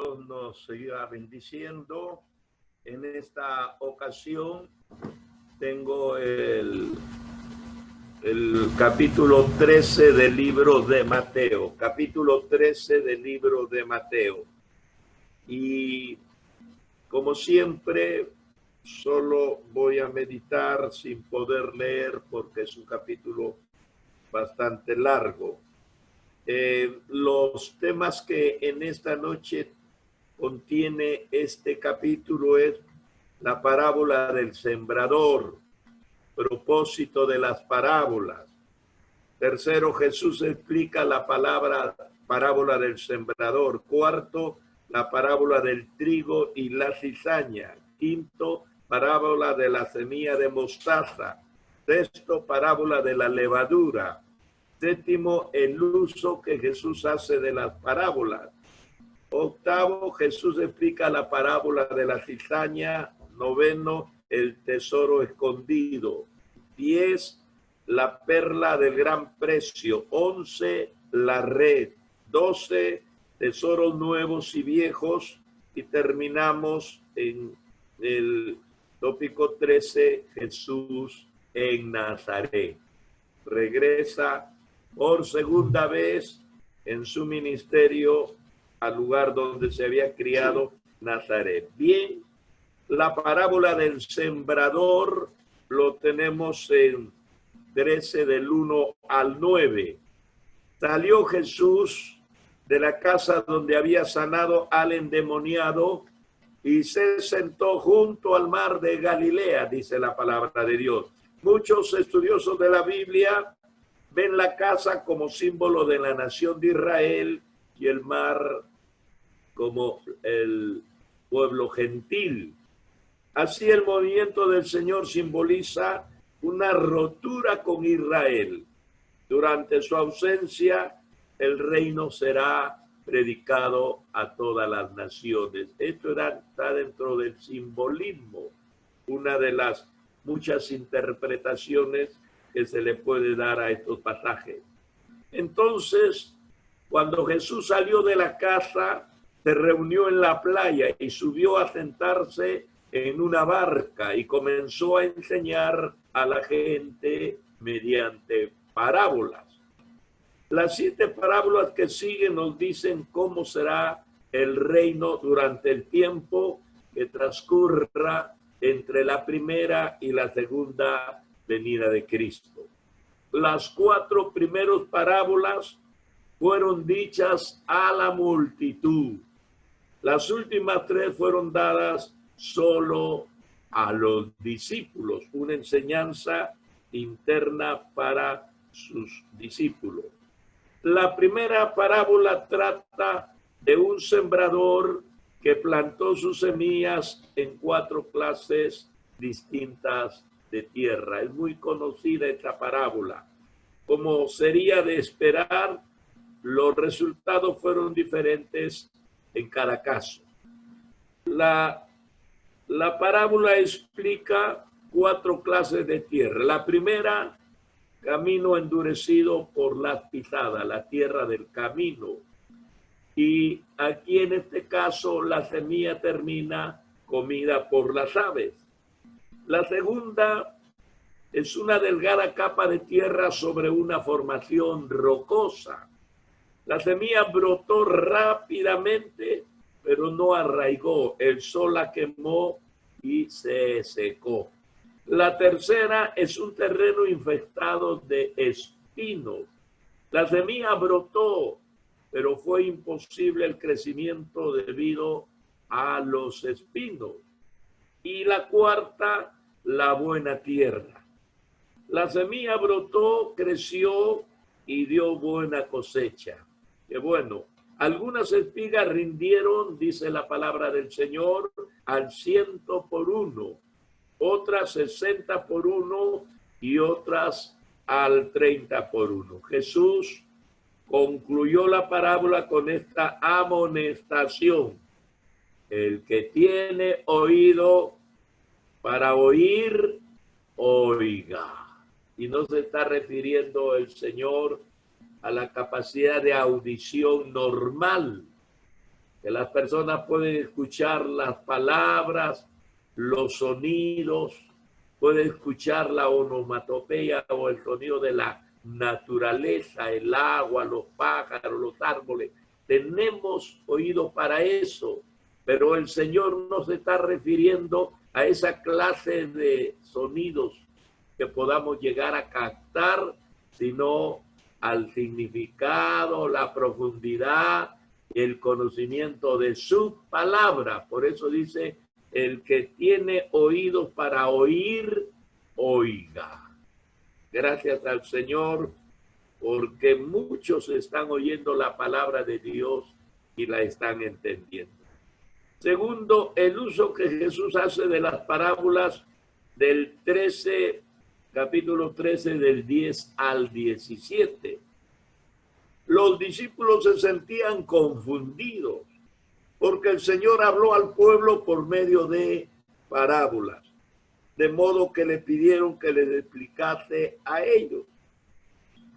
Dios nos siga bendiciendo. En esta ocasión tengo el capítulo 13 del libro de Mateo. Capítulo 13 del libro de Mateo. Y como siempre, solo voy a meditar sin poder leer porque es un capítulo bastante largo. Los temas que en esta noche contiene este capítulo es la parábola del sembrador, propósito de las parábolas. Tercero, Jesús explica la parábola del sembrador. Cuarto, la parábola del trigo y la cizaña. Quinto, parábola de la semilla de mostaza. Sexto, parábola de la levadura. Séptimo, el uso que Jesús hace de las parábolas. Octavo, Jesús explica la parábola de la cizaña. Noveno, el tesoro escondido. 10, la perla del gran precio. 11, la red. 12, tesoros nuevos y viejos. Y terminamos en el tópico 13, Jesús en Nazaret. Regresa por segunda vez en su ministerio al lugar donde se había criado, Nazaret. Bien, la parábola del sembrador lo tenemos en 13 del 1 al 9. Salió Jesús de la casa donde había sanado al endemoniado y se sentó junto al mar de Galilea, dice la palabra de Dios. Muchos estudiosos de la Biblia ven la casa como símbolo de la nación de Israel y el mar como el pueblo gentil. Así el movimiento del Señor simboliza una rotura con Israel. Durante su ausencia, el reino será predicado a todas las naciones. Esto está dentro del simbolismo, una de las muchas interpretaciones que se le puede dar a estos pasajes. Entonces, cuando Jesús salió de la casa, se reunió en la playa y subió a sentarse en una barca y comenzó a enseñar a la gente mediante parábolas. Las 7 parábolas que siguen nos dicen cómo será el reino durante el tiempo que transcurra entre la primera y la segunda venida de Cristo. Las 4 primeras parábolas fueron dichas a la multitud. Las últimas 3 fueron dadas solo a los discípulos, una enseñanza interna para sus discípulos. La primera parábola trata de un sembrador que plantó sus semillas en 4 clases distintas de tierra. Es muy conocida esta parábola. Como sería de esperar, los resultados fueron diferentes en cada caso. La parábola explica 4 clases de tierra. La primera, camino endurecido por las pisadas, la tierra del camino. Y aquí en este caso la semilla termina comida por las aves. La segunda es una delgada capa de tierra sobre una formación rocosa. La semilla brotó rápidamente, pero no arraigó. El sol la quemó y se secó. La tercera es un terreno infestado de espinos. La semilla brotó, pero fue imposible el crecimiento debido a los espinos. Y la cuarta, la buena tierra. La semilla brotó, creció y dio buena cosecha. Qué bueno. Algunas espigas rindieron, dice la palabra del Señor, al 100 por 1, otras 60 por 1 y otras al 30 por 1. Jesús concluyó la parábola con esta amonestación. El que tiene oído para oír, oiga. Y no se está refiriendo el Señor a la capacidad de audición normal, que las personas pueden escuchar las palabras, los sonidos, pueden escuchar la onomatopeya o el sonido de la naturaleza, el agua, los pájaros, los árboles. Tenemos oídos para eso, pero el Señor no se está refiriendo a esa clase de sonidos que podamos llegar a captar, sino al significado, la profundidad, el conocimiento de su palabra. Por eso dice, el que tiene oídos para oír, oiga. Gracias al Señor, porque muchos están oyendo la palabra de Dios y la están entendiendo. Segundo, el uso que Jesús hace de las parábolas del 13, capítulo 13, del 10 al 17. Los discípulos se sentían confundidos porque el Señor habló al pueblo por medio de parábolas, de modo que le pidieron que les explicase a ellos.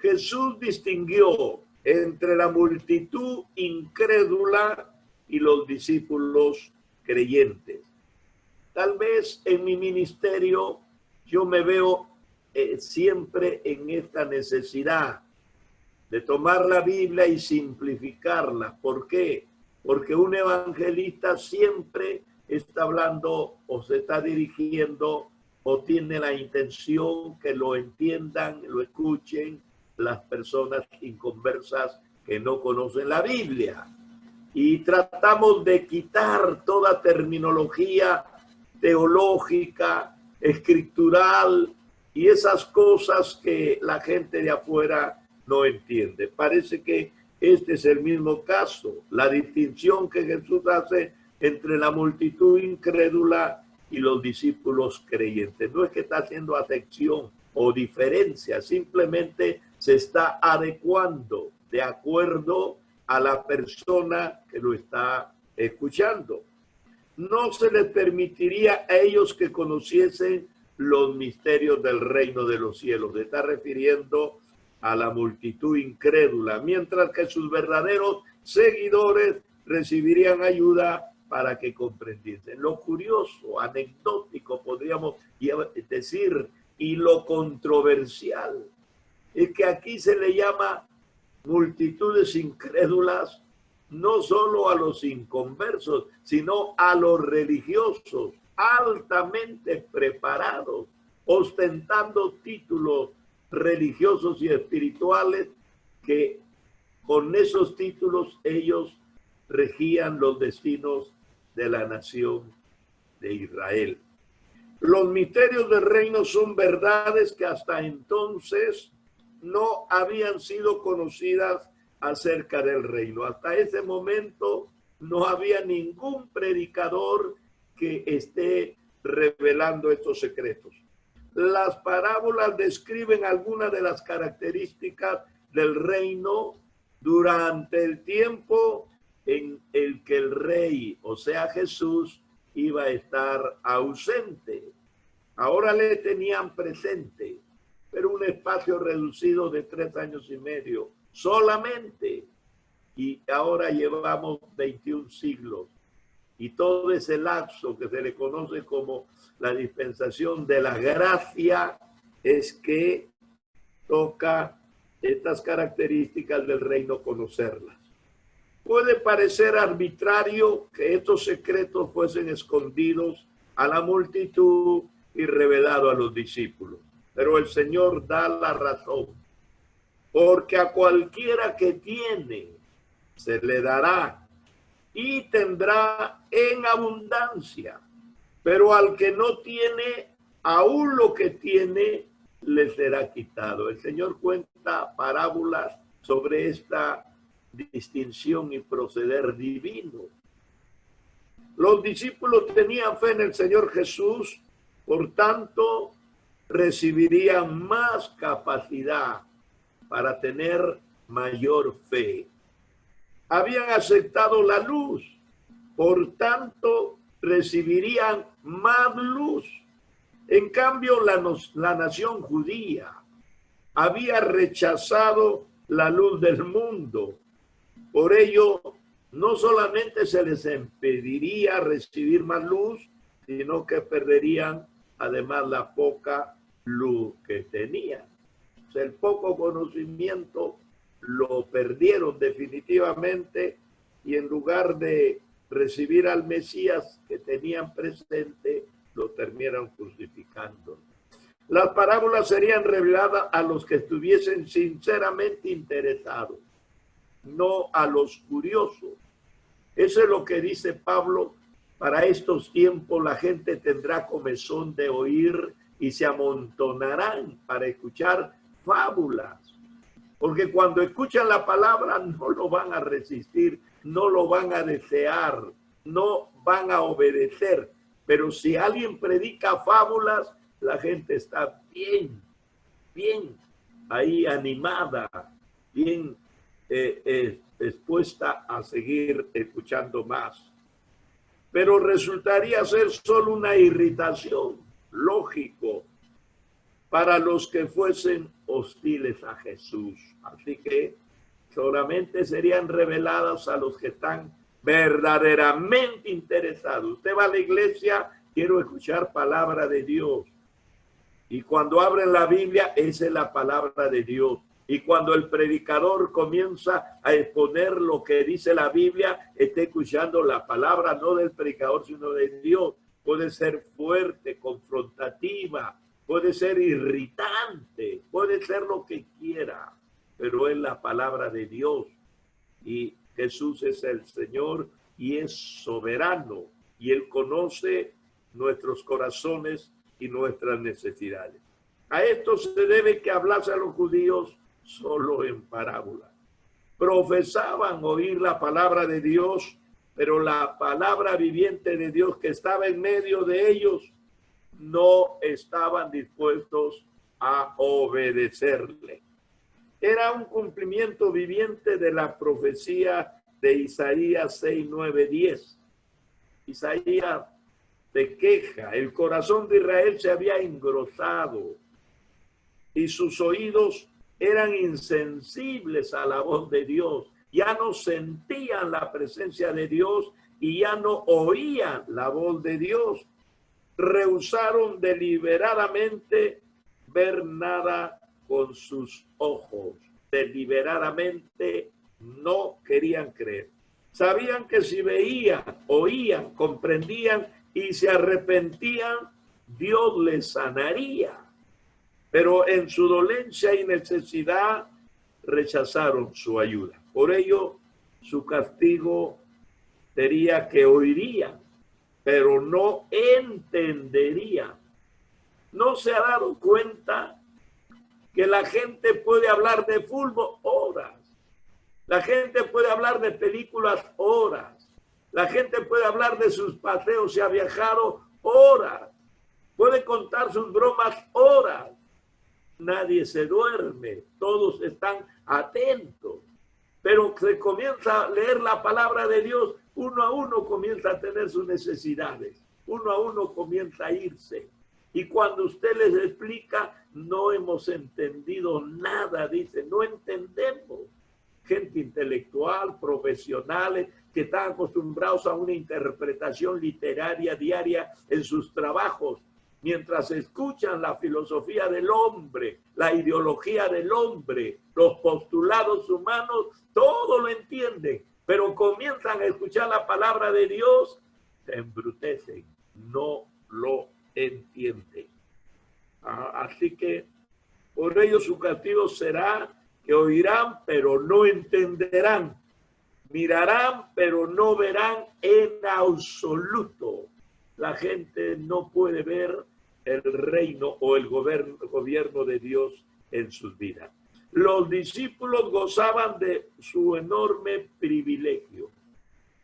Jesús distinguió entre la multitud incrédula y los discípulos creyentes. Tal vez en mi ministerio yo me veo siempre en esta necesidad de tomar la Biblia y simplificarla. ¿Por qué? Porque un evangelista siempre está hablando o se está dirigiendo o tiene la intención que lo entiendan, lo escuchen las personas inconversas que no conocen la Biblia. Y tratamos de quitar toda terminología teológica, escritural y esas cosas que la gente de afuera no entiende. Parece que este es el mismo caso, la distinción que Jesús hace entre la multitud incrédula y los discípulos creyentes. No es que está haciendo acepción o diferencia, simplemente se está adecuando de acuerdo a la persona que lo está escuchando. No se les permitiría a ellos que conociesen los misterios del reino de los cielos. Se está refiriendo a la multitud incrédula, mientras que sus verdaderos seguidores recibirían ayuda para que comprendiesen. Lo curioso, anecdótico, podríamos decir, y lo controversial, es que aquí se le llama multitudes incrédulas no solo a los inconversos, sino a los religiosos altamente preparados, ostentando títulos religiosos y espirituales, que con esos títulos ellos regían los destinos de la nación de Israel. Los misterios del reino son verdades que hasta entonces no habían sido conocidas acerca del reino. Hasta ese momento no había ningún predicador que esté revelando estos secretos. Las parábolas describen algunas de las características del reino durante el tiempo en el que el rey, o sea Jesús, iba a estar ausente. Ahora le tenían presente, pero un espacio reducido de 3 años y medio solamente. Y ahora llevamos 21 siglos. Y todo ese lapso que se le conoce como la dispensación de la gracia es que toca estas características del reino conocerlas. Puede parecer arbitrario que estos secretos fuesen escondidos a la multitud y revelado a los discípulos, pero el Señor da la razón, porque a cualquiera que tiene se le dará y tendrá en abundancia, pero al que no tiene, aún lo que tiene le será quitado. El Señor cuenta parábolas sobre esta distinción y proceder divino. Los discípulos tenían fe en el Señor Jesús, por tanto recibirían más capacidad para tener mayor fe. Habían aceptado la luz, por tanto recibirían más luz. En cambio, la nación judía había rechazado la luz del mundo. Por ello, no solamente se les impediría recibir más luz, sino que perderían además la poca luz que tenían. O sea, el poco conocimiento lo perdieron definitivamente y en lugar de recibir al Mesías que tenían presente, lo terminaron crucificando. Las parábolas serían reveladas a los que estuviesen sinceramente interesados, no a los curiosos. Eso es lo que dice Pablo. Para estos tiempos la gente tendrá comezón de oír y se amontonarán para escuchar fábulas. Porque cuando escuchan la palabra no lo van a resistir, no lo van a desear, no van a obedecer. Pero si alguien predica fábulas, la gente está bien ahí animada, bien dispuesta a seguir escuchando más. Pero resultaría ser solo una irritación, lógico, para los que fuesen hostiles a Jesús. Así que solamente serían reveladas a los que están verdaderamente interesados. Usted va a la iglesia, quiero escuchar palabra de Dios. Y cuando abren la Biblia, esa es la palabra de Dios. Y cuando el predicador comienza a exponer lo que dice la Biblia, está escuchando la palabra no del predicador, sino de Dios. Puede ser fuerte, confrontativa, puede ser irritante, puede ser lo que quiera, pero es la palabra de Dios. Y Jesús es el Señor y es soberano. Y Él conoce nuestros corazones y nuestras necesidades. A esto se debe que hablase a los judíos solo en parábola. Profesaban oír la palabra de Dios, pero la palabra viviente de Dios que estaba en medio de ellos no estaban dispuestos a obedecerle. Era un cumplimiento viviente de la profecía de Isaías 6, 9, 10. Isaías se queja, el corazón de Israel se había engrosado y sus oídos eran insensibles a la voz de Dios. Ya no sentían la presencia de Dios y ya no oían la voz de Dios. Rehusaron deliberadamente ver nada con sus ojos. Deliberadamente no querían creer. Sabían que si veían, oían, comprendían y se arrepentían, Dios les sanaría. Pero en su dolencia y necesidad rechazaron su ayuda. Por ello, su castigo sería que oirían, pero no entenderían. ¿No se ha dado cuenta que la gente puede hablar de fútbol horas? La gente puede hablar de películas horas. La gente puede hablar de sus paseos, se ha viajado horas. Puede contar sus bromas horas. Nadie se duerme, todos están atentos. Pero se comienza a leer la palabra de Dios, uno a uno comienza a tener sus necesidades. Uno a uno comienza a irse. Y cuando usted les explica, no hemos entendido nada, dice, no entendemos. Gente intelectual, profesionales, que están acostumbrados a una interpretación literaria diaria en sus trabajos, mientras escuchan la filosofía del hombre, la ideología del hombre, los postulados humanos, todo lo entienden, pero comienzan a escuchar la palabra de Dios, se embrutecen, no lo entienden. Así que por ello su castigo será que oirán, pero no entenderán. Mirarán, pero no verán en absoluto. La gente no puede ver el reino o el gobierno de Dios en sus vidas. Los discípulos gozaban de su enorme privilegio.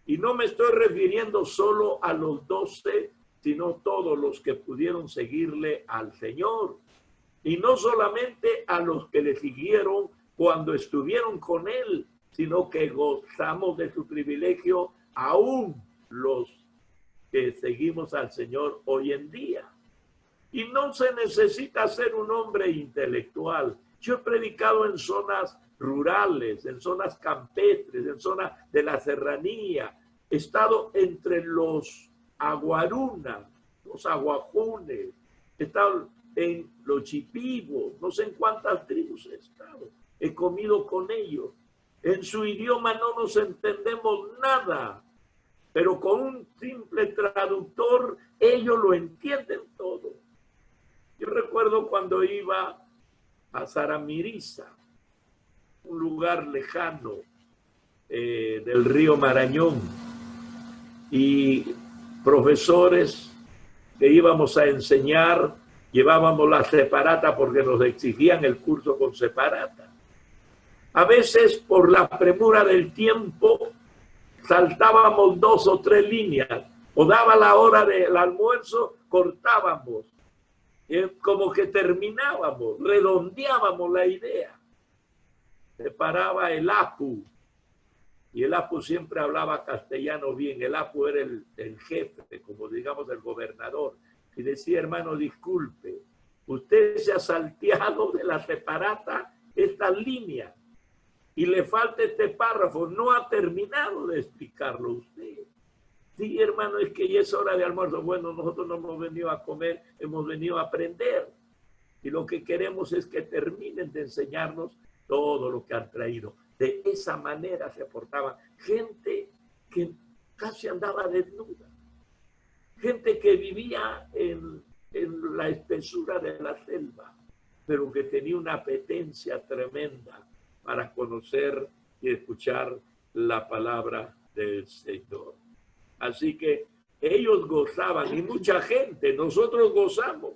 Y no me estoy refiriendo solo a los 12, sino todos los que pudieron seguirle al Señor. Y no solamente a los que le siguieron cuando estuvieron con él, sino que gozamos de su privilegio aún los que seguimos al Señor hoy en día. Y no se necesita ser un hombre intelectual. Yo he predicado en zonas rurales, en zonas campestres, en zonas de la serranía. He estado entre los aguarunas, los aguajunes, he estado en los chipivos, no sé en cuántas tribus he estado. He comido con ellos. En su idioma no nos entendemos nada, pero con un simple traductor ellos lo entienden todo. Yo recuerdo cuando iba a Zaramiriza, un lugar lejano del río Marañón, y profesores que íbamos a enseñar, llevábamos la separata porque nos exigían el curso con separata. A veces, por la premura del tiempo, saltábamos 2 o 3 líneas, o daba la hora del almuerzo, cortábamos, como que terminábamos, redondeábamos la idea. Se paraba el APU, y el APU siempre hablaba castellano bien. El APU era el jefe, como digamos el gobernador, y decía: hermano, disculpe, usted se ha salteado de la separata estas líneas y le falta este párrafo, no ha terminado de explicarlo usted. Sí, hermano, es que ya es hora de almuerzo. Bueno, nosotros no hemos venido a comer, hemos venido a aprender. Y lo que queremos es que terminen de enseñarnos todo lo que han traído. De esa manera se portaba gente que casi andaba desnuda. Gente que vivía en la espesura de la selva, pero que tenía una apetencia tremenda para conocer y escuchar la palabra del Señor. Así que ellos gozaban, y mucha gente, nosotros gozamos.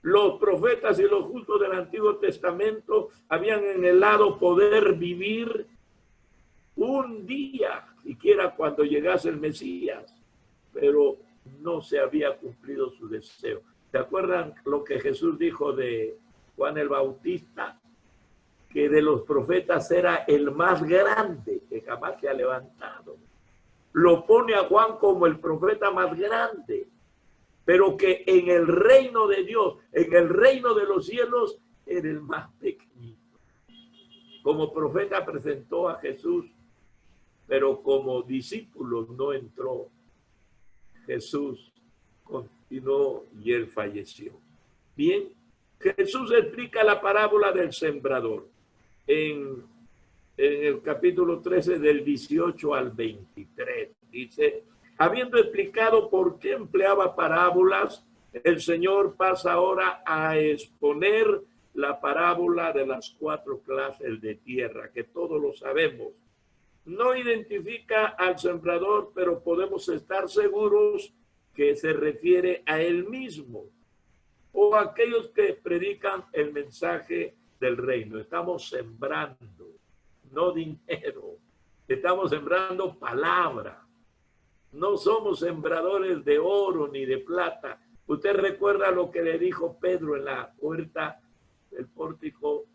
Los profetas y los justos del Antiguo Testamento habían anhelado poder vivir un día, siquiera cuando llegase el Mesías, pero no se había cumplido su deseo. ¿Se acuerdan lo que Jesús dijo de Juan el Bautista? Que de los profetas era el más grande que jamás se ha levantado. Lo pone a Juan como el profeta más grande, pero que en el reino de Dios, en el reino de los cielos, era el más pequeñito. Como profeta presentó a Jesús, pero como discípulo no entró. Jesús continuó y él falleció. Bien, Jesús explica la parábola del sembrador en el capítulo 13 del 18 al 23. Dice: habiendo explicado por qué empleaba parábolas, el Señor pasa ahora a exponer la parábola de las 4 clases de tierra, que todos lo sabemos. No identifica al sembrador, pero podemos estar seguros que se refiere a él mismo o a aquellos que predican el mensaje del reino. Estamos sembrando, no dinero. Estamos sembrando palabra. No somos sembradores de oro ni de plata. Usted recuerda lo que le dijo Pedro en la puerta del pórtico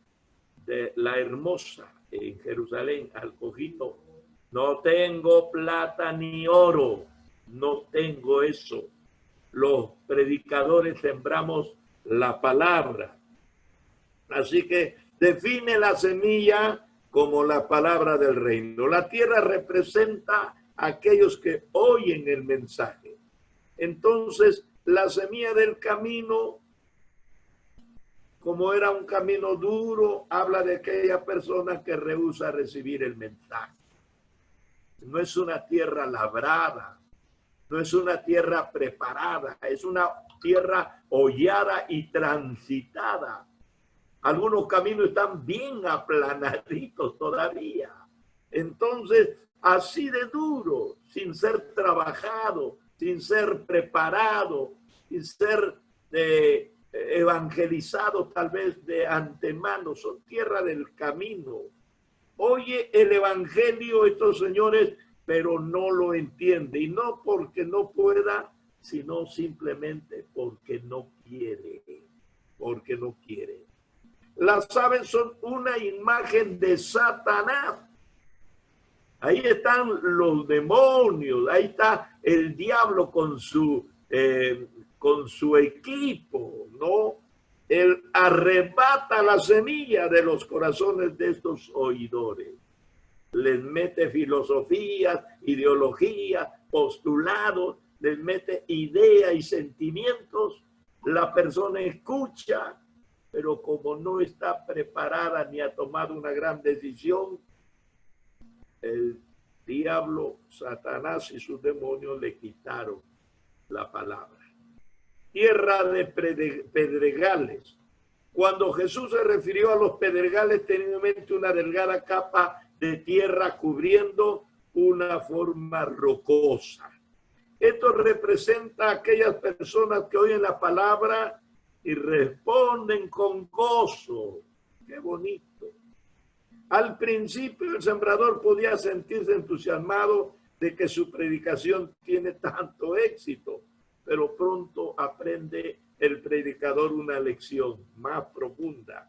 de la Hermosa en Jerusalén al cojito: no tengo plata ni oro, no tengo eso. Los predicadores sembramos la palabra. Así que define la semilla como la palabra del reino. La tierra representa a aquellos que oyen el mensaje. Entonces, la semilla del camino, como era un camino duro, habla de aquella persona que rehúsa recibir el mensaje. No es una tierra labrada, no es una tierra preparada, es una tierra hollada y transitada. Algunos caminos están bien aplanaditos todavía. Entonces, así de duro, sin ser trabajado, sin ser preparado, sin ser evangelizado tal vez de antemano, son tierra del camino. Oye el evangelio estos señores, pero no lo entiende, y no porque no pueda, sino simplemente porque no quiere, porque no quiere. Las aves son una imagen de Satanás. Ahí están los demonios, ahí está el diablo con su equipo, ¿no? Él arrebata la semilla de los corazones de estos oidores. Les mete filosofías, ideologías, postulados, les mete ideas y sentimientos. La persona escucha, pero como no está preparada ni ha tomado una gran decisión, el diablo, Satanás y sus demonios le quitaron la palabra. Tierra de pedregales. Cuando Jesús se refirió a los pedregales, tenía en mente una delgada capa de tierra cubriendo una forma rocosa. Esto representa a aquellas personas que oyen la palabra y responden con gozo. ¡Qué bonito! Al principio el sembrador podía sentirse entusiasmado de que su predicación tiene tanto éxito, pero pronto aprende el predicador una lección más profunda,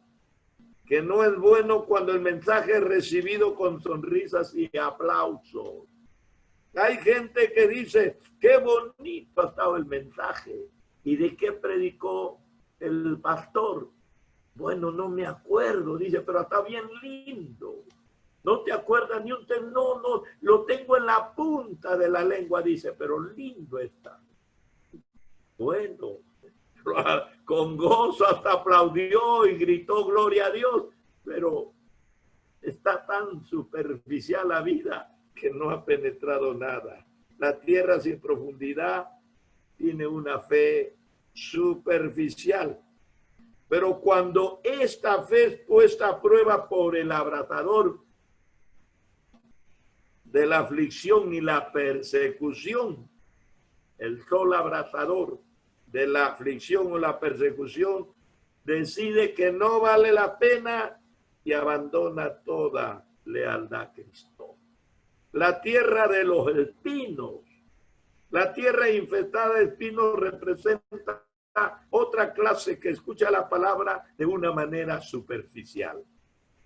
que no es bueno cuando el mensaje es recibido con sonrisas y aplausos. Hay gente que dice, qué bonito ha estado el mensaje. ¿Y de qué predicó el pastor? Bueno, no me acuerdo, dice, pero está bien lindo. No te acuerdas ni un no, lo tengo en la punta de la lengua, dice, pero lindo está. Bueno, con gozo hasta aplaudió y gritó gloria a Dios, pero está tan superficial la vida que no ha penetrado nada. La tierra sin profundidad tiene una fe superficial. Pero cuando esta fe es puesta a prueba por el abrazador de la aflicción y la persecución, el solo abrazador de la aflicción o la persecución, decide que no vale la pena y abandona toda lealtad a Cristo. La tierra de los espinos, la tierra infestada de espinos representa otra clase que escucha la palabra de una manera superficial.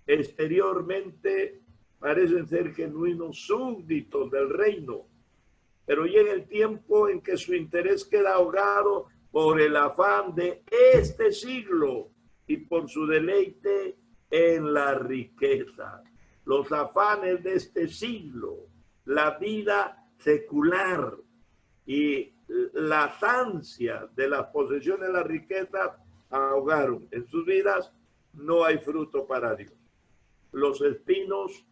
Exteriormente parecen ser genuinos súbditos del reino, pero llega el tiempo en que su interés queda ahogado por el afán de este siglo y por su deleite en la riqueza. Los afanes de este siglo, la vida secular y las ansias de las posesiones, las riquezas, ahogaron en sus vidas. No hay fruto para Dios. Los espinos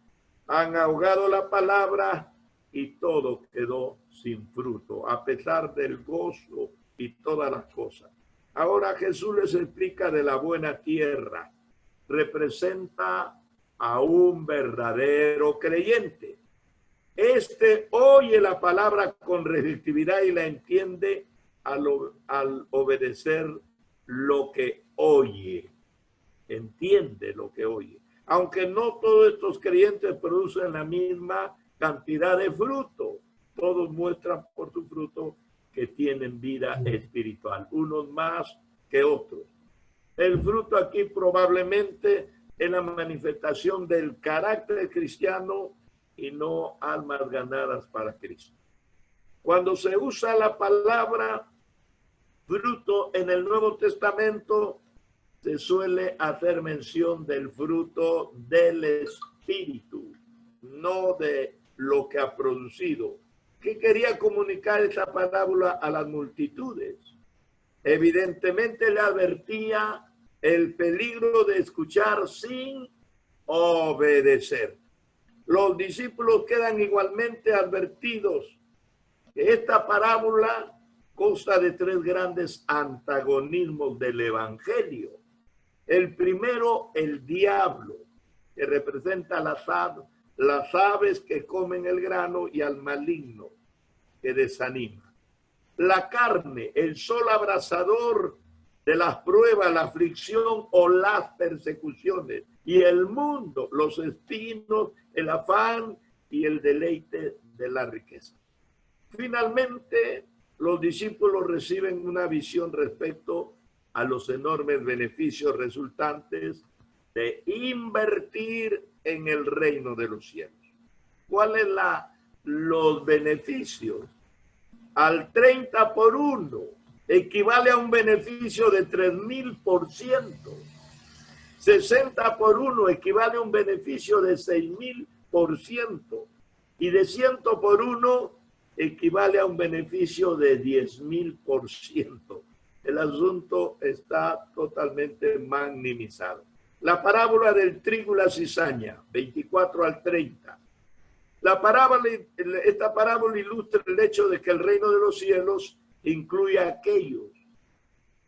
han ahogado la palabra y todo quedó sin fruto, a pesar del gozo y todas las cosas. Ahora Jesús les explica de la buena tierra. Representa a un verdadero creyente. Este oye la palabra con receptividad y la entiende al obedecer lo que oye. Entiende lo que oye. Aunque no todos estos creyentes producen la misma cantidad de fruto, todos muestran por su fruto que tienen vida espiritual, unos más que otros. El fruto aquí probablemente es la manifestación del carácter cristiano y no almas ganadas para Cristo. Cuando se usa la palabra fruto en el Nuevo Testamento, se suele hacer mención del fruto del Espíritu, no de lo que ha producido. ¿Qué quería comunicar esa parábola a las multitudes? Evidentemente le advertía el peligro de escuchar sin obedecer. Los discípulos quedan igualmente advertidos que esta parábola consta de tres grandes antagonismos del evangelio. El primero, el diablo, que representa las aves que comen el grano, y al maligno, que desanima. La carne, el sol abrasador de las pruebas, la aflicción o las persecuciones. Y el mundo, los espinos, el afán y el deleite de la riqueza. Finalmente, los discípulos reciben una visión respecto a los enormes beneficios resultantes de invertir en el reino de los cielos. ¿Cuáles los beneficios? Al 30 por 1 equivale a un beneficio de 3000%. 60 por 1 equivale a un beneficio de 6000%. Y de 100 por 1 equivale a un beneficio de 10.000%. El asunto está totalmente minimizado. La parábola del trigo y la cizaña, 24 al 30. Esta parábola ilustra el hecho de que el reino de los cielos incluye a aquellos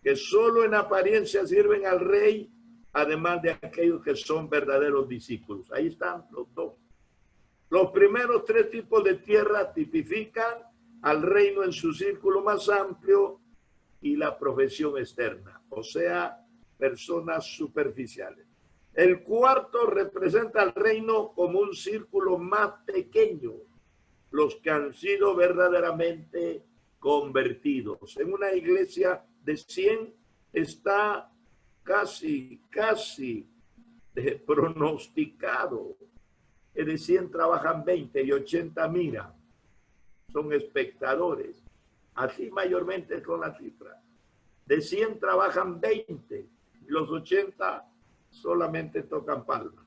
que solo en apariencia sirven al rey, además de aquellos que son verdaderos discípulos. Ahí están los dos. Los primeros 3 tipos de tierra tipifican al reino en su círculo más amplio y la profesión externa, o sea, personas superficiales. El cuarto representa al reino como un círculo más pequeño, los que han sido verdaderamente convertidos. En una iglesia de 100 está casi pronosticado. De 100 trabajan 20 y 80 miran, son espectadores. Así mayormente son las cifras. De 100 trabajan 20, los 80 solamente tocan palmas.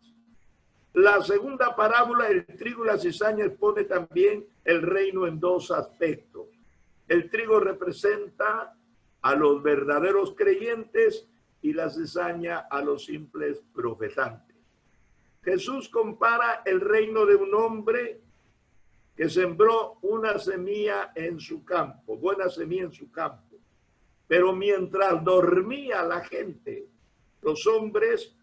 La segunda parábola, el trigo y la cizaña, expone también el reino en 2 aspectos. El trigo representa a los verdaderos creyentes y la cizaña a los simples profesantes. Jesús compara el reino de un hombre que sembró una semilla en su campo, buena semilla en su campo. Pero mientras dormía la gente, los hombres,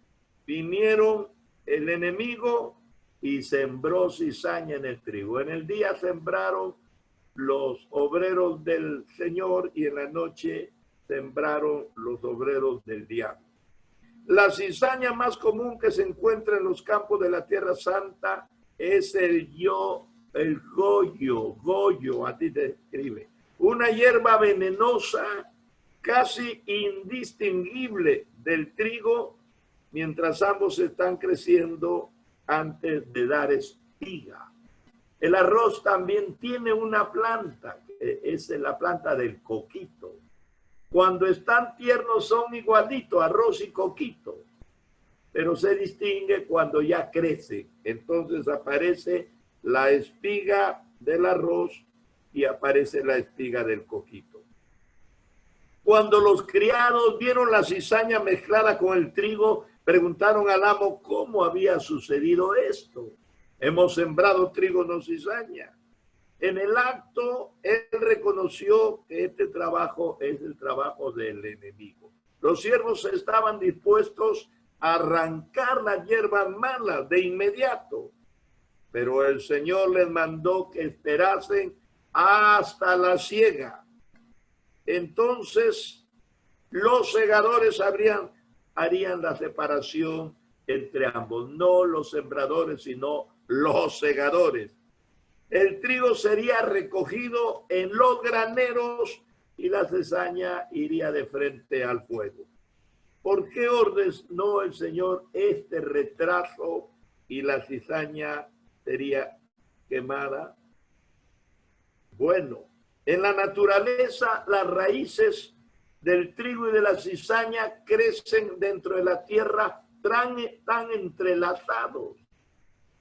vinieron el enemigo y sembró cizaña en el trigo. En el día sembraron los obreros del Señor y en la noche sembraron los obreros del diablo. La cizaña más común que se encuentra en los campos de la Tierra Santa es el goyo, a ti te escribe. Una hierba venenosa, casi indistinguible del trigo, mientras ambos están creciendo antes de dar espiga. El arroz también tiene una planta, es la planta del coquito. Cuando están tiernos son igualitos, arroz y coquito, pero se distingue cuando ya crece. Entonces aparece la espiga del arroz y aparece la espiga del coquito. Cuando los criados vieron la cizaña mezclada con el trigo, preguntaron al amo cómo había sucedido esto. Hemos sembrado trigo, no cizaña. En el acto, él reconoció que este trabajo es el trabajo del enemigo. Los siervos estaban dispuestos a arrancar las hierbas malas de inmediato, pero el Señor les mandó que esperasen hasta la siega. Entonces, los segadores harían la separación entre ambos, no los sembradores, sino los segadores. El trigo sería recogido en los graneros y la cizaña iría de frente al fuego. ¿Por qué ordenó el Señor este retraso y la cizaña sería quemada? Bueno, en la naturaleza las raíces del trigo y de la cizaña crecen dentro de la tierra tan entrelazados,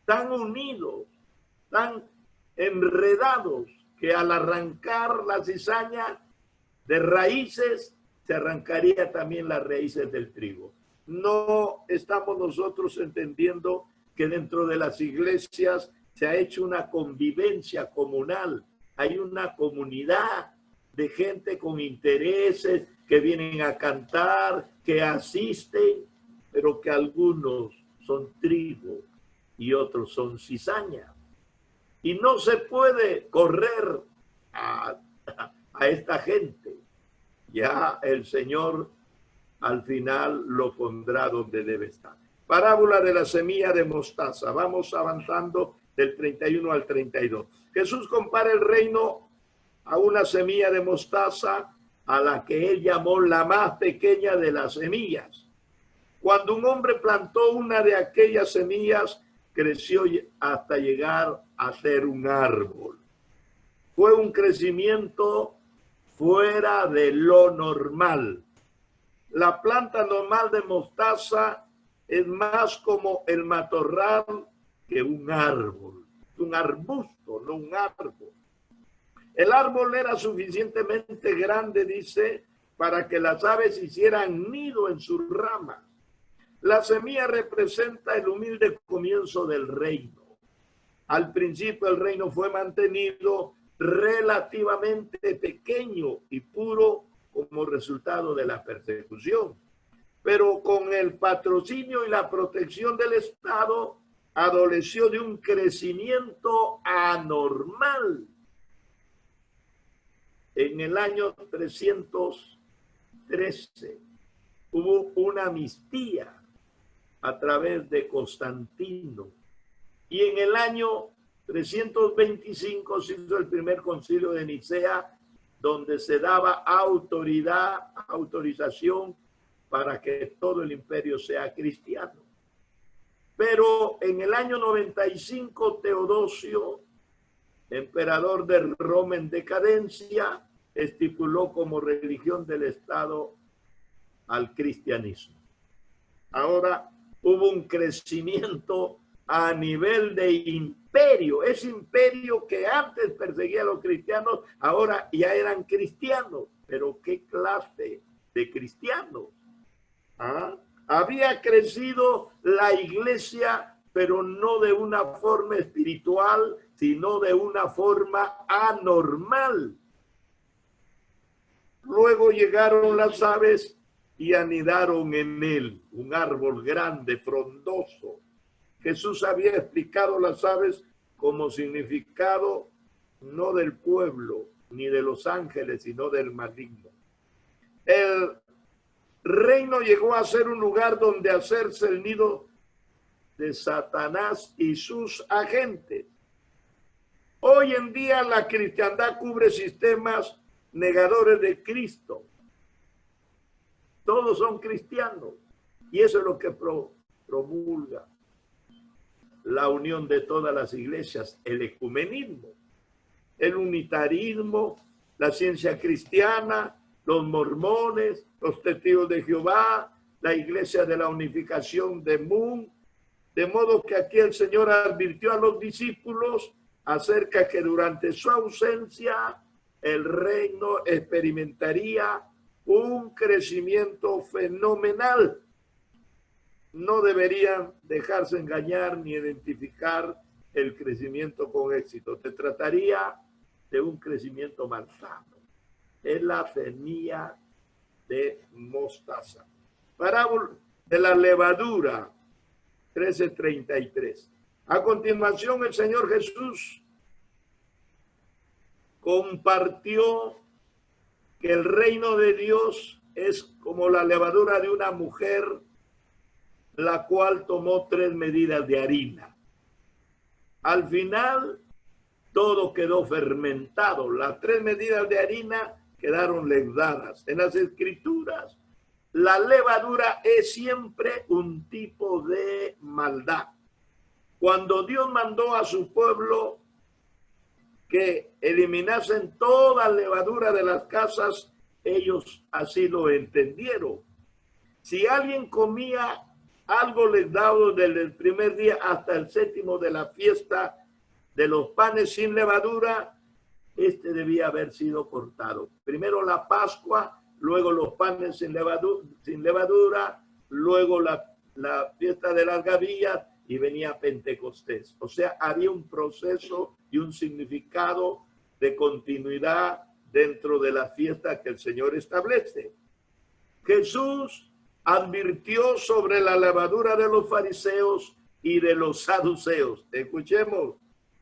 tan unidos, tan enredados, que al arrancar la cizaña de raíces, se arrancaría también las raíces del trigo. No estamos nosotros entendiendo que dentro de las iglesias se ha hecho una convivencia comunal. Hay una comunidad de gente con intereses que vienen a cantar, que asisten, pero que algunos son trigo y otros son cizaña. Y no se puede correr a esta gente. Ya el Señor al final lo pondrá donde debe estar. Parábola de la semilla de mostaza. Vamos avanzando del 31 al 32. Jesús compara el reino a una semilla de mostaza, a la que él llamó la más pequeña de las semillas. Cuando un hombre plantó una de aquellas semillas, creció hasta llegar a ser un árbol. Fue un crecimiento fuera de lo normal. La planta normal de mostaza es más como el matorral que un árbol, un arbusto, no un árbol. El árbol era suficientemente grande, dice, para que las aves hicieran nido en sus ramas. La semilla representa el humilde comienzo del reino. Al principio el reino fue mantenido relativamente pequeño y puro como resultado de la persecución. Pero con el patrocinio y la protección del Estado, adoleció de un crecimiento anormal. En el año 313 hubo una amnistía a través de Constantino. Y en el año 325 se hizo el primer concilio de Nicea, donde se daba autorización para que todo el imperio sea cristiano. Pero en el año 95, Teodosio, emperador de Roma en decadencia, estipuló como religión del Estado al cristianismo. Ahora hubo un crecimiento a nivel de imperio. Ese imperio que antes perseguía a los cristianos, ahora ya eran cristianos. Pero ¿qué clase de cristianos? ¿Ah? Había crecido la iglesia, pero no de una forma espiritual, sino de una forma anormal. Luego llegaron las aves y anidaron en él, un árbol grande, frondoso. Jesús había explicado las aves como significado no del pueblo ni de los ángeles, sino del maligno. El reino llegó a ser un lugar donde hacerse el nido de Satanás y sus agentes. Hoy en día la cristiandad cubre sistemas negadores de Cristo. Todos son cristianos y eso es lo que promulga la unión de todas las iglesias, el ecumenismo, el unitarismo, la ciencia cristiana, los mormones, los testigos de Jehová, la iglesia de la unificación de Moon. De modo que aquí el Señor advirtió a los discípulos acerca que durante su ausencia el reino experimentaría un crecimiento fenomenal. No deberían dejarse engañar ni identificar el crecimiento con éxito. Se trataría de un crecimiento malsano. Es la semilla de mostaza. Parábola de la levadura, 13:33. A continuación, el Señor Jesús compartió que el reino de Dios es como la levadura de una mujer, la cual tomó 3 medidas de harina. Al final, todo quedó fermentado. Las 3 medidas de harina quedaron levadas. En las Escrituras, la levadura es siempre un tipo de maldad. Cuando Dios mandó a su pueblo que eliminasen toda levadura de las casas, ellos así lo entendieron. Si alguien comía algo les dado desde el primer día hasta el 7º de la fiesta de los panes sin levadura, este debía haber sido cortado. Primero la Pascua, luego los panes sin levadura, luego la fiesta de las gavillas y venía Pentecostés. O sea, había un proceso y un significado de continuidad dentro de la fiesta que el Señor establece. Jesús advirtió sobre la levadura de los fariseos y de los saduceos. Escuchemos.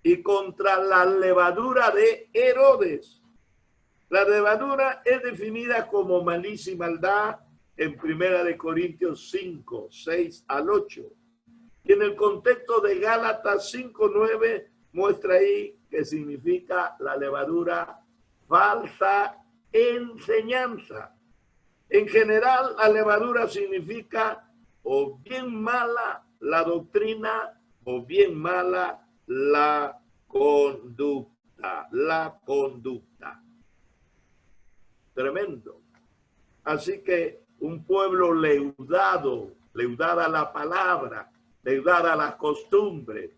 Y contra la levadura de Herodes. La levadura es definida como malicia y maldad en 1 Corintios 5, 6 al 8. Y en el contexto de Gálatas 5, 9 muestra ahí que significa la levadura falsa enseñanza. En general, la levadura significa o bien mala la doctrina o bien mala la conducta. tremendo. Así que un pueblo leudada la palabra, leudada las costumbres,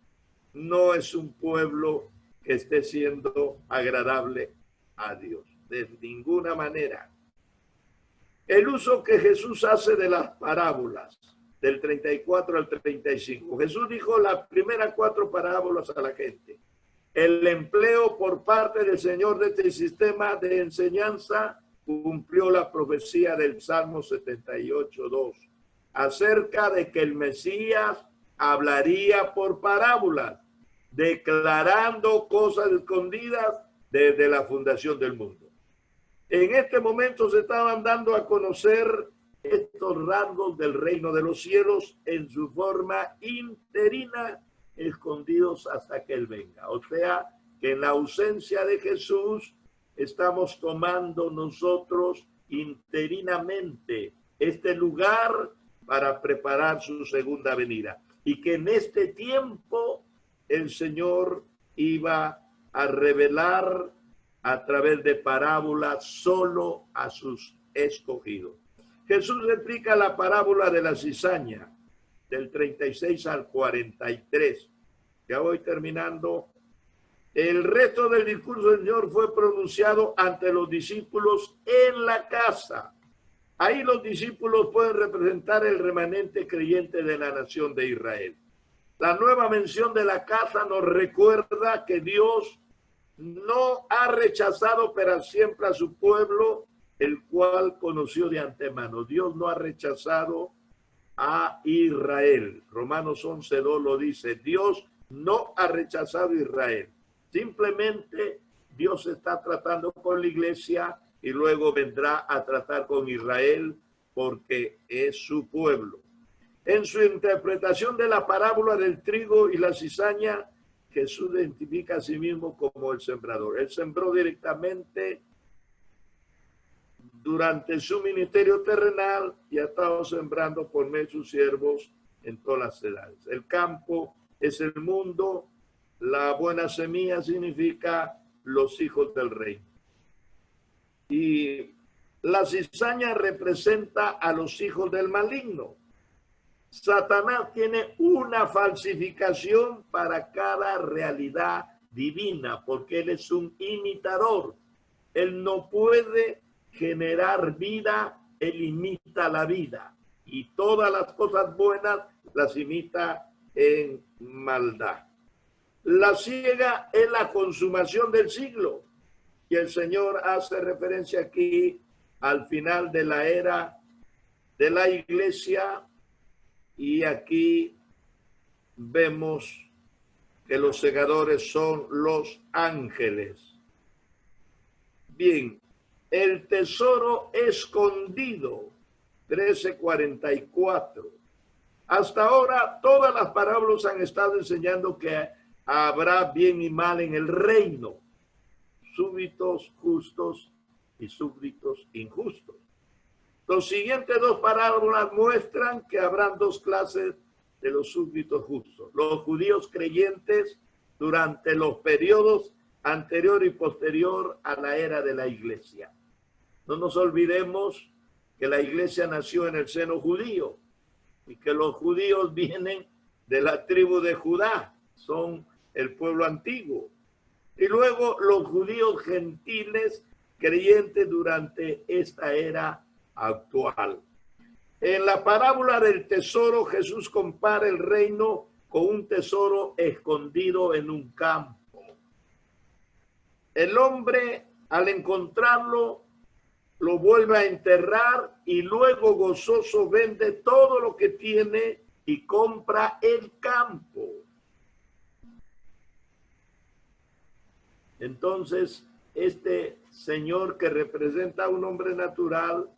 no es un pueblo que esté siendo agradable a Dios, de ninguna manera. El uso que Jesús hace de las parábolas, del 34 al 35. Jesús dijo las primeras 4 parábolas a la gente. El empleo por parte del Señor de este sistema de enseñanza cumplió la profecía del Salmo 78:2, acerca de que el Mesías hablaría por parábolas, declarando cosas escondidas desde la fundación del mundo. En este momento se estaban dando a conocer estos rasgos del reino de los cielos en su forma interina, escondidos hasta que Él venga. O sea, que en la ausencia de Jesús estamos tomando nosotros interinamente este lugar para preparar su segunda venida. Y que en este tiempo el Señor iba a revelar a través de parábolas solo a sus escogidos. Jesús explica la parábola de la cizaña del 36 al 43. Ya voy terminando. El resto del discurso del Señor fue pronunciado ante los discípulos en la casa. Ahí los discípulos pueden representar el remanente creyente de la nación de Israel. La nueva mención de la casa nos recuerda que Dios no ha rechazado para siempre a su pueblo, el cual conoció de antemano. Dios no ha rechazado a Israel. Romanos 11:2 lo dice. Dios no ha rechazado a Israel. Simplemente Dios está tratando con la iglesia y luego vendrá a tratar con Israel porque es su pueblo. En su interpretación de la parábola del trigo y la cizaña, Jesús identifica a sí mismo como el sembrador. Él sembró directamente durante su ministerio terrenal y ha estado sembrando por medio de sus siervos en todas las edades. El campo es el mundo, la buena semilla significa los hijos del reino. Y la cizaña representa a los hijos del maligno. Satanás tiene una falsificación para cada realidad divina, porque él es un imitador. Él no puede generar vida, él imita la vida. Y todas las cosas buenas las imita en maldad. La ciega es la consumación del siglo. Y el Señor hace referencia aquí al final de la era de la iglesia. Y aquí vemos que los segadores son los ángeles. Bien, el tesoro escondido, 13:44. Hasta ahora todas las parábolas han estado enseñando que habrá bien y mal en el reino, súbditos justos y súbditos injustos. Los siguientes 2 parábolas muestran que habrán 2 clases de los súbditos justos. Los judíos creyentes durante los periodos anterior y posterior a la era de la iglesia. No nos olvidemos que la iglesia nació en el seno judío y que los judíos vienen de la tribu de Judá, son el pueblo antiguo. Y luego los judíos gentiles creyentes durante esta era actual. En la parábola del tesoro, Jesús compara el reino con un tesoro escondido en un campo. El hombre, al encontrarlo, lo vuelve a enterrar y luego gozoso vende todo lo que tiene y compra el campo. Entonces, este señor que representa a un hombre natural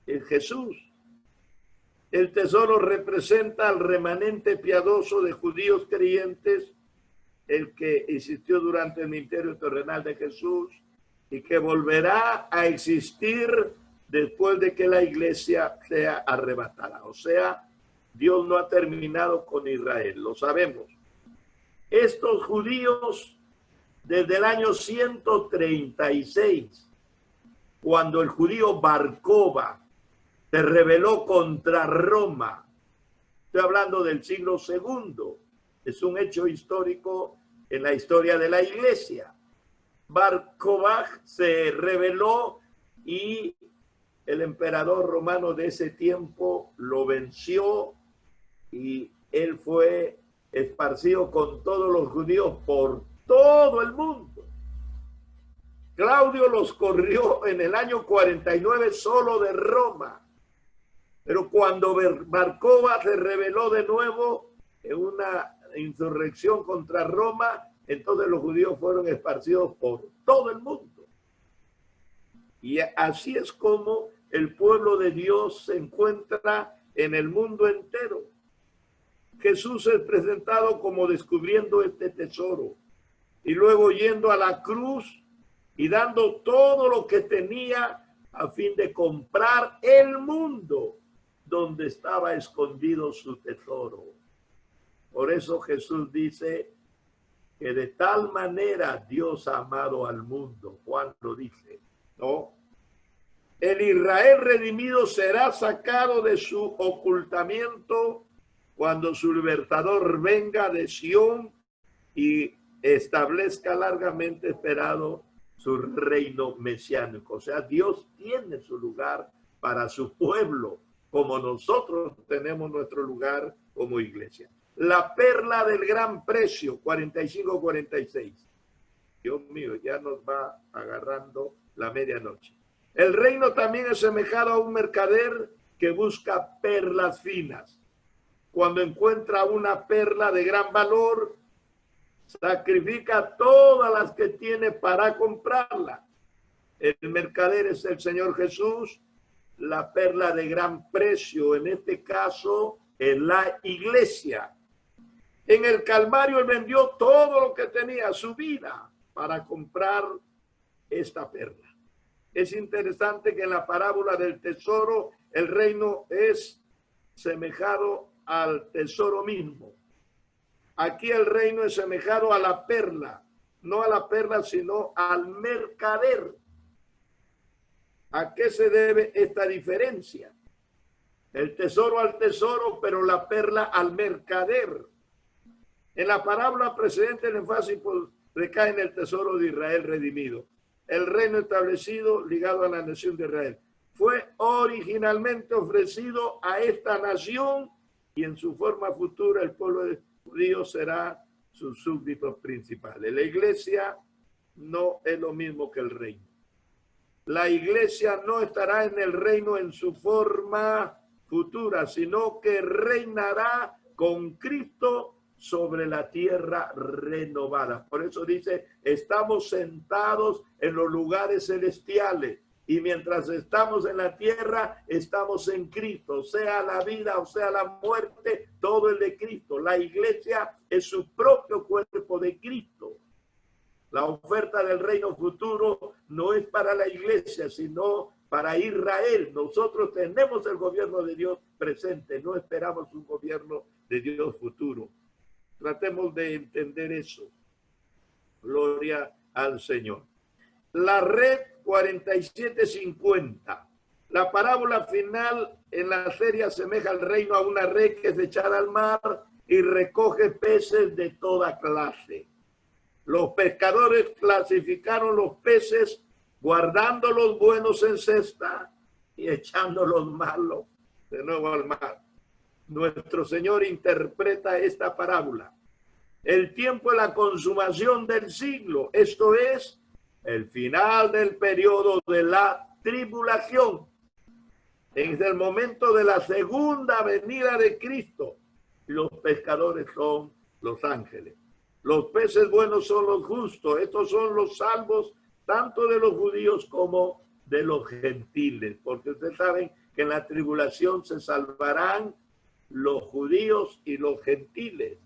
es Jesús. El tesoro representa al remanente piadoso de judíos creyentes, el que existió durante el ministerio terrenal de Jesús y que volverá a existir después de que la iglesia sea arrebatada. O sea, Dios no ha terminado con Israel, lo sabemos. Estos judíos, desde el año 136, cuando el judío Bar Kokhba se rebeló contra Roma. Estoy hablando del siglo II. Es un hecho histórico en la historia de la iglesia. Bar Kokhba se rebeló y el emperador romano de ese tiempo lo venció y él fue esparcido con todos los judíos por todo el mundo. Claudio los corrió en el año 49 solo de Roma. Pero cuando Bar Kokhba se rebeló de nuevo en una insurrección contra Roma, entonces los judíos fueron esparcidos por todo el mundo. Y así es como el pueblo de Dios se encuentra en el mundo entero. Jesús es presentado como descubriendo este tesoro y luego yendo a la cruz y dando todo lo que tenía a fin de comprar el mundo donde estaba escondido su tesoro. Por eso Jesús dice que de tal manera Dios ha amado al mundo. Juan lo dice, ¿no? El Israel redimido será sacado de su ocultamiento cuando su libertador venga de Sión y establezca largamente esperado su reino mesiánico. O sea, Dios tiene su lugar para su pueblo, como nosotros tenemos nuestro lugar como iglesia. La perla del gran precio, 45-46. Dios mío, ya nos va agarrando la medianoche. El reino también es semejado a un mercader que busca perlas finas. Cuando encuentra una perla de gran valor, sacrifica todas las que tiene para comprarla. El mercader es el Señor Jesús, la perla de gran precio, en este caso, es la iglesia. En el Calvario él vendió todo lo que tenía, su vida, para comprar esta perla. Es interesante que en la parábola del tesoro, el reino es semejado al tesoro mismo. Aquí el reino es semejado a la perla, no a la perla, sino al mercader. ¿A qué se debe esta diferencia? El tesoro al tesoro, pero la perla al mercader. En la parábola precedente el énfasis recae en el tesoro de Israel redimido. El reino establecido ligado a la nación de Israel. Fue originalmente ofrecido a esta nación y en su forma futura el pueblo de judíos será sus súbditos principales. La iglesia no es lo mismo que el reino. La iglesia no estará en el reino en su forma futura, sino que reinará con Cristo sobre la tierra renovada. Por eso dice, estamos sentados en los lugares celestiales y mientras estamos en la tierra, estamos en Cristo, sea la vida o sea la muerte, todo es de Cristo. La iglesia es su propio cuerpo de Cristo. La oferta del reino futuro no es para la iglesia, sino para Israel. Nosotros tenemos el gobierno de Dios presente, no esperamos un gobierno de Dios futuro. Tratemos de entender eso. Gloria al Señor. La red 4750. La parábola final en la serie asemeja al reino a una red que es echada al mar y recoge peces de toda clase. Los pescadores clasificaron los peces, guardando los buenos en cesta y echando los malos de nuevo al mar. Nuestro Señor interpreta esta parábola. El tiempo es la consumación del siglo, esto es, el final del periodo de la tribulación. Es el momento de la segunda venida de Cristo. Los pescadores son los ángeles. Los peces buenos son los justos. Estos son los salvos tanto de los judíos como de los gentiles. Porque ustedes saben que en la tribulación se salvarán los judíos y los gentiles.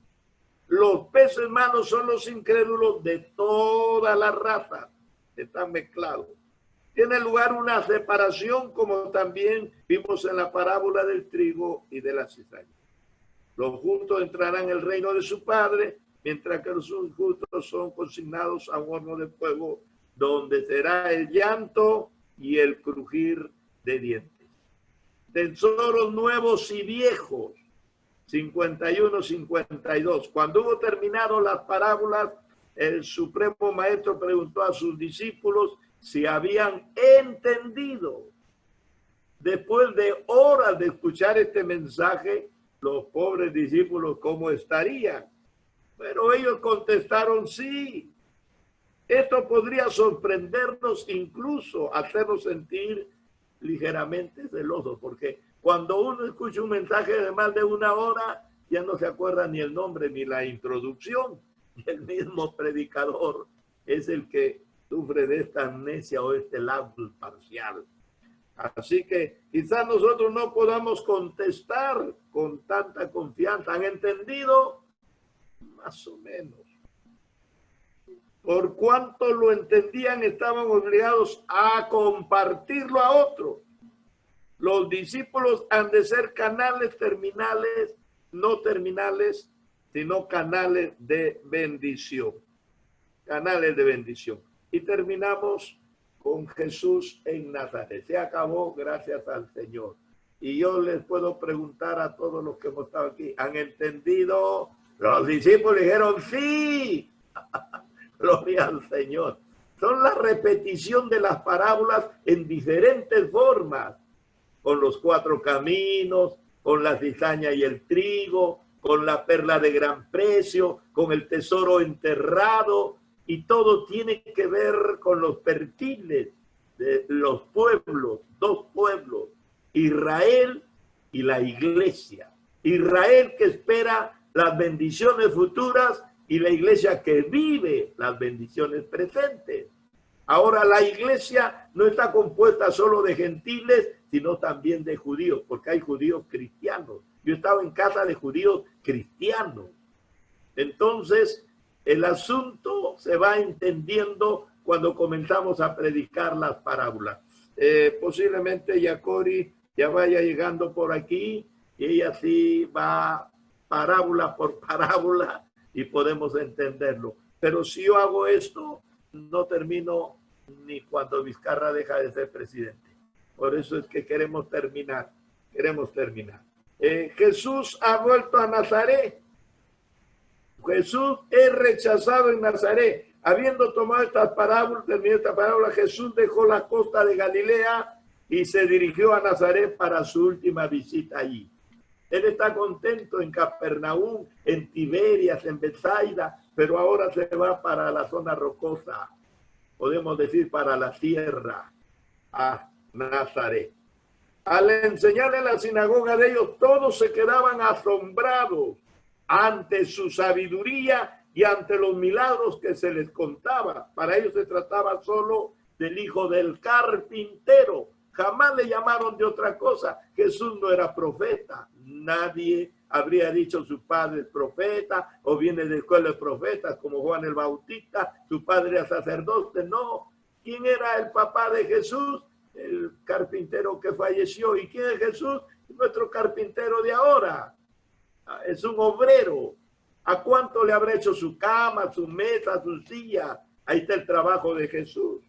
Los peces malos son los incrédulos de todas las razas. Están mezclados. Tiene lugar una separación como también vimos en la parábola del trigo y de la cizaña. Los justos entrarán en el reino de su Padre, mientras que los injustos son consignados a un horno de fuego, donde será el llanto y el crujir de dientes. Tesoros nuevos y viejos, 51, 52. Cuando hubo terminado las parábolas, el Supremo Maestro preguntó a sus discípulos si habían entendido. Después de horas de escuchar este mensaje, los pobres discípulos, ¿cómo estarían? Pero ellos contestaron sí. Esto podría sorprendernos, incluso hacernos sentir ligeramente celosos, porque cuando uno escucha un mensaje de más de una hora, ya no se acuerda ni el nombre ni la introducción. Y el mismo predicador es el que sufre de esta amnesia o este lapsus parcial. Así que quizás nosotros no podamos contestar con tanta confianza. ¿Han entendido? Más o menos. Por cuanto lo entendían, estaban obligados a compartirlo a otros. Los discípulos han de ser canales terminales, no terminales, sino canales de bendición. Canales de bendición. Y terminamos con Jesús en Nazaret. Se acabó, gracias al Señor. Y yo les puedo preguntar a todos los que hemos estado aquí, ¿han entendido? Los discípulos dijeron sí. Gloria al Señor. Son la repetición de las parábolas en diferentes formas, con los 4 caminos, con la cizaña y el trigo, con la perla de gran precio, con el tesoro enterrado, y todo tiene que ver con los perfiles de los pueblos, 2 pueblos, Israel y la iglesia. Israel que espera las bendiciones futuras y la iglesia que vive las bendiciones presentes. Ahora la iglesia no está compuesta solo de gentiles, sino también de judíos, porque hay judíos cristianos. Yo estaba en casa de judíos cristianos. Entonces, el asunto se va entendiendo cuando comenzamos a predicar las parábolas. Posiblemente Yacori ya vaya llegando por aquí y ella sí va parábola por parábola y podemos entenderlo. Pero si yo hago esto, no termino ni cuando Vizcarra deja de ser presidente. Por eso es que queremos terminar. Jesús ha vuelto a Nazaret. Jesús es rechazado en Nazaret. Habiendo tomado estas parábolas, terminó esta parábola, Jesús dejó la costa de Galilea y se dirigió a Nazaret para su última visita allí. Él está contento en Capernaum, en Tiberias, en Betsaida, pero ahora se va para la zona rocosa, podemos decir para la tierra, a Nazaret. Al enseñar en la sinagoga de ellos, todos se quedaban asombrados ante su sabiduría y ante los milagros que se les contaba. Para ellos se trataba solo del hijo del carpintero. Jamás le llamaron de otra cosa. Jesús no era profeta. Nadie habría dicho su padre es profeta o viene de escuela de profetas como Juan el Bautista, su padre era sacerdote. No. ¿Quién era el papá de Jesús? El carpintero que falleció. ¿Y quién es Jesús? Nuestro carpintero de ahora. Es un obrero. ¿A cuánto le habrá hecho su cama, su mesa, su silla? Ahí está el trabajo de Jesús.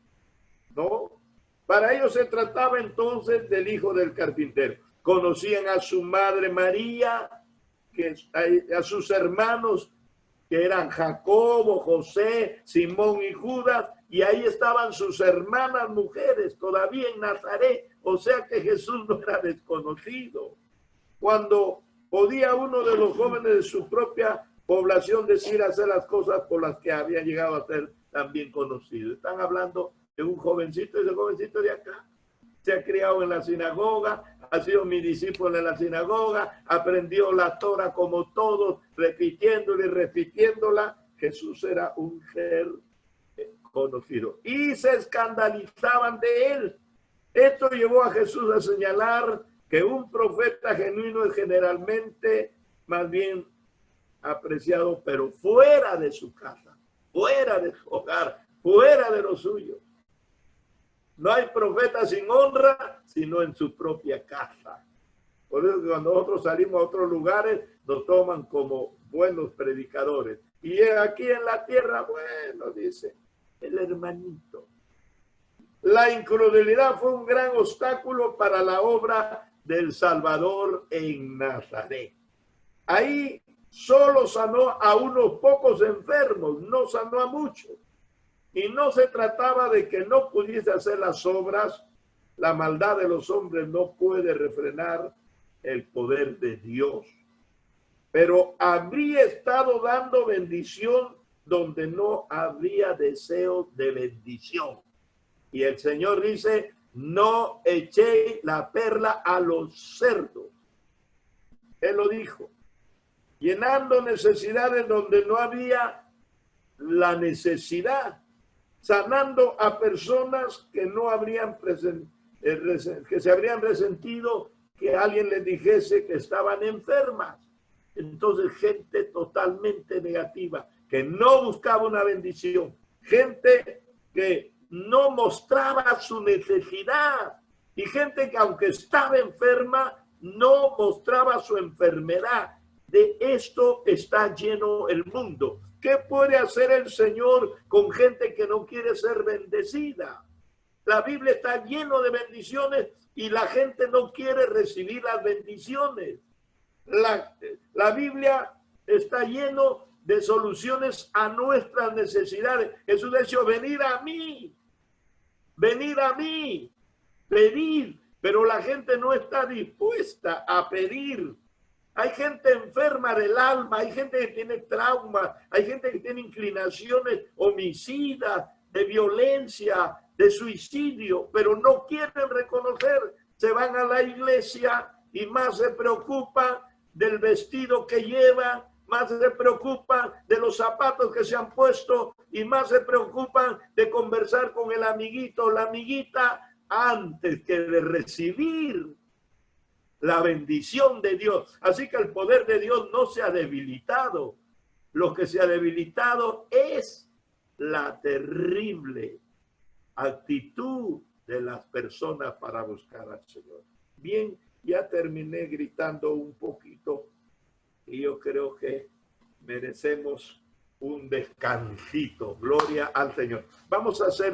¿No? Para ellos se trataba entonces del hijo del carpintero. Conocían a su madre María, a sus hermanos que eran Jacobo, José, Simón y Judas, y ahí estaban sus hermanas mujeres todavía en Nazaret, o sea que Jesús no era desconocido. Cuando podía uno de los jóvenes de su propia población decir hacer las cosas por las que había llegado a ser también conocido. Están hablando de un jovencito, ese jovencito de acá se ha criado en la sinagoga, ha sido mi discípulo en la sinagoga, aprendió la Torah como todos, repitiéndola y repitiéndola. Jesús era un ser conocido y se escandalizaban de él. Esto llevó a Jesús a señalar que un profeta genuino es generalmente más bien apreciado, pero fuera de su casa, fuera de su hogar, fuera de lo suyo. No hay profeta sin honra, sino en su propia casa. Por eso que cuando nosotros salimos a otros lugares, nos toman como buenos predicadores. Y aquí en la tierra, bueno, dice, el hermanito. La incredulidad fue un gran obstáculo para la obra del Salvador en Nazaret. Ahí solo sanó a unos pocos enfermos, no sanó a muchos. Y no se trataba de que no pudiese hacer las obras. La maldad de los hombres no puede refrenar el poder de Dios. Pero habría estado dando bendición donde no habría deseo de bendición. Y el Señor dice, no echéis la perla a los cerdos. Él lo dijo. Llenando necesidades donde no había la necesidad. Sanando a personas que no habrían que se habrían resentido que alguien les dijese que estaban enfermas. Entonces, gente totalmente negativa, que no buscaba una bendición, gente que no mostraba su necesidad y gente que aunque estaba enferma, no mostraba su enfermedad. De esto está lleno el mundo. ¿Qué puede hacer el Señor con gente que no quiere ser bendecida? La Biblia está lleno de bendiciones y la gente no quiere recibir las bendiciones. La Biblia está lleno de soluciones a nuestras necesidades. Jesús dijo, venid a mí, pedir, pero la gente no está dispuesta a pedir. Hay gente enferma del alma, hay gente que tiene trauma, hay gente que tiene inclinaciones homicidas, de violencia, de suicidio, pero no quieren reconocer. Se van a la iglesia y más se preocupan del vestido que llevan, más se preocupan de los zapatos que se han puesto y más se preocupan de conversar con el amiguito o la amiguita antes que de recibir la bendición de Dios. Así que el poder de Dios no se ha debilitado. Lo que se ha debilitado es la terrible actitud de las personas para buscar al Señor. Bien, ya terminé gritando un poquito y yo creo que merecemos un descansito. Gloria al Señor. Vamos a hacer